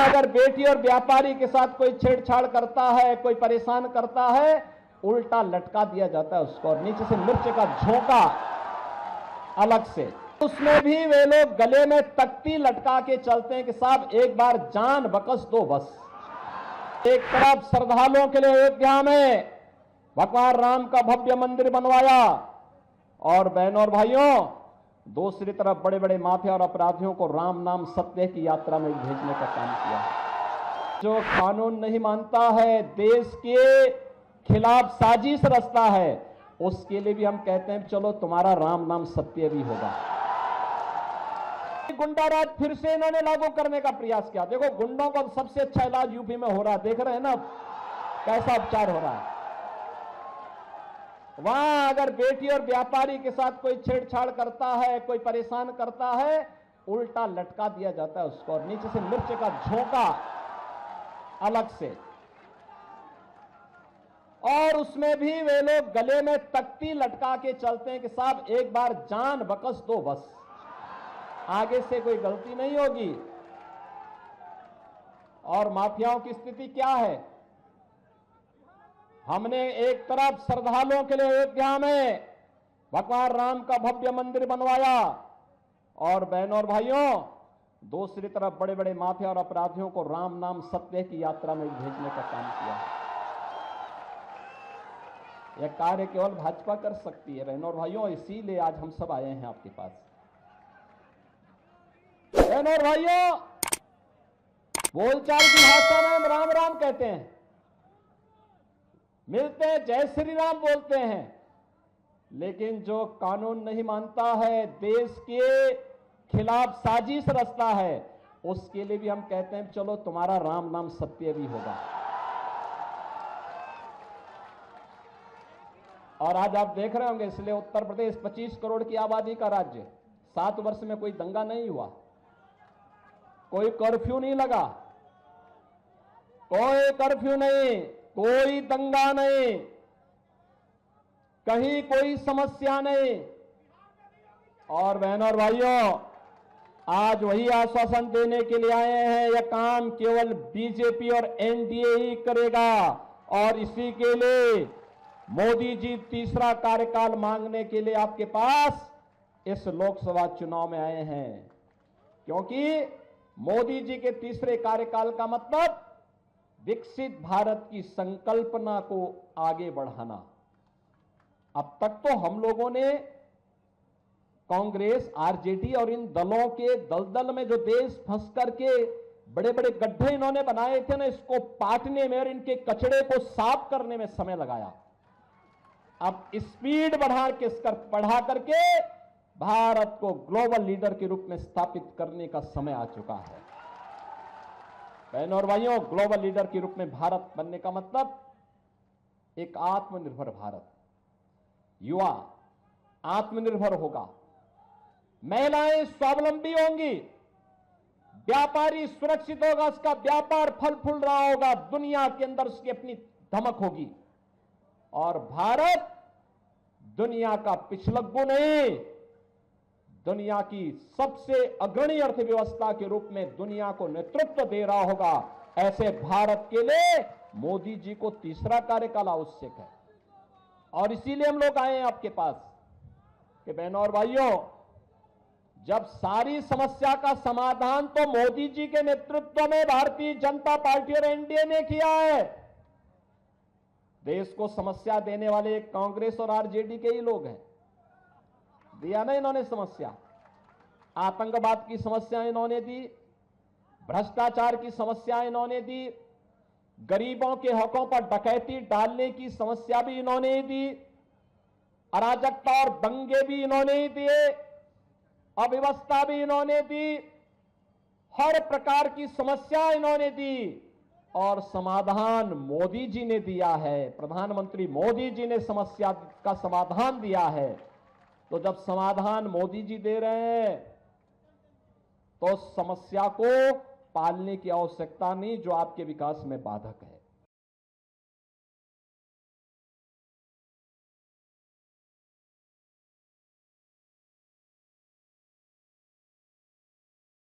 वहां अगर बेटी और व्यापारी के साथ कोई छेड़छाड़ करता है, कोई परेशान करता है, उल्टा लटका दिया जाता है उसको और नीचे से मिर्च का झोंका अलग से। उसमें भी वे लोग गले में तख्ती लटका के चलते हैं कि साहब एक बार जान बकस दो बस। एक तरफ श्रद्धालुओं के लिए अयोध्या में भगवान राम का भव्य मंदिर बनवाया और बहनों और भाइयों, दूसरी तरफ बड़े बड़े माफिया और अपराधियों को राम नाम सत्य की यात्रा में भेजने का काम किया। जो कानून नहीं मानता है, देश के खिलाफ साजिश रचता है, उसके लिए भी हम कहते हैं चलो तुम्हारा राम नाम सत्य भी होगा। गुंडाराज फिर से इन्होंने लागू करने का प्रयास किया। देखो गुंडों का सबसे अच्छा इलाज यूपी में हो रहा है, देख रहे हैं ना कैसा उपचार हो रहा है। वहां अगर बेटी और व्यापारी के साथ कोई छेड़छाड़ करता है, कोई परेशान करता है, उल्टा लटका दिया जाता है उसको और नीचे से मिर्च का झोंका अलग से। और उसमें भी वे लोग गले में तख्ती लटका के चलते हैं कि साहब एक बार जान बकस दो बस, आगे से कोई गलती नहीं होगी। और माफियाओं की स्थिति क्या है? हमने एक तरफ श्रद्धालुओं के लिए अयोध्या में भगवान राम का भव्य मंदिर बनवाया और बहनों और भाइयों, दूसरी तरफ बड़े बड़े माफिया और अपराधियों को राम नाम सत्य की यात्रा में भेजने का काम किया। यह कार्य केवल भाजपा कर सकती है बहनों और भाइयों, इसीलिए आज हम सब आए हैं आपके पास। बहनों और भाइयों, बोलचाल की भाषा में हम राम राम कहते हैं, मिलते हैं जय श्री राम बोलते हैं, लेकिन जो कानून नहीं मानता है, देश के खिलाफ साजिश रचता है, उसके लिए भी हम कहते हैं चलो तुम्हारा राम नाम सत्य भी होगा। और आज आप देख रहे होंगे, इसलिए उत्तर प्रदेश 25 करोड़ की आबादी का राज्य, 7 वर्ष में कोई दंगा नहीं हुआ, कोई कर्फ्यू नहीं लगा, कोई कर्फ्यू नहीं, कोई दंगा नहीं, कहीं कोई समस्या नहीं। और बहनों और भाइयों, आज वही आश्वासन देने के लिए आए हैं, यह काम केवल बीजेपी और एनडीए ही करेगा और इसी के लिए मोदी जी तीसरा कार्यकाल मांगने के लिए आपके पास इस लोकसभा चुनाव में आए हैं। क्योंकि मोदी जी के तीसरे कार्यकाल का मतलब विकसित भारत की संकल्पना को आगे बढ़ाना। अब तक तो हम लोगों ने कांग्रेस, आरजेडी और इन दलों के दलदल में जो देश फंस करके बड़े बड़े गड्ढे इन्होंने बनाए थे ना, इसको पाटने में और इनके कचड़े को साफ करने में समय लगाया। अब स्पीड बढ़ा करके भारत को ग्लोबल लीडर के रूप में स्थापित करने का समय आ चुका है। बहनों और भाइयों, ग्लोबल लीडर के रूप में भारत बनने का मतलब एक आत्मनिर्भर भारत। युवा आत्मनिर्भर होगा, महिलाएं स्वावलंबी होंगी, व्यापारी सुरक्षित होगा, उसका व्यापार फल फूल रहा होगा, दुनिया के अंदर उसकी अपनी धमक होगी। और भारत दुनिया का पिछलग्गू नहीं, दुनिया की सबसे अग्रणी अर्थव्यवस्था के रूप में दुनिया को नेतृत्व दे रहा होगा। ऐसे भारत के लिए मोदी जी को तीसरा कार्यकाल आवश्यक है। और इसीलिए हम लोग आए हैं आपके पास कि बहनों और भाइयों, जब सारी समस्या का समाधान तो मोदी जी के नेतृत्व में भारतीय जनता पार्टी और एनडीए ने किया है, देश को समस्या देने वाले कांग्रेस और आरजेडी के ही लोग हैं। दिया ना इन्होंने समस्या, आतंकवाद की समस्या इन्होंने दी, भ्रष्टाचार की समस्या इन्होंने दी, गरीबों के हकों पर डकैती डालने की समस्या भी इन्होंने ही दी, अराजकता और दंगे भी इन्होंने ही दिए, अव्यवस्था भी इन्होंने दी, हर प्रकार की समस्या इन्होंने दी और समाधान मोदी जी ने दिया है। प्रधानमंत्री मोदी जी ने समस्या का समाधान दिया है। तो जब समाधान मोदी जी दे रहे हैं तो समस्या को पालने की आवश्यकता नहीं जो आपके विकास में बाधक है।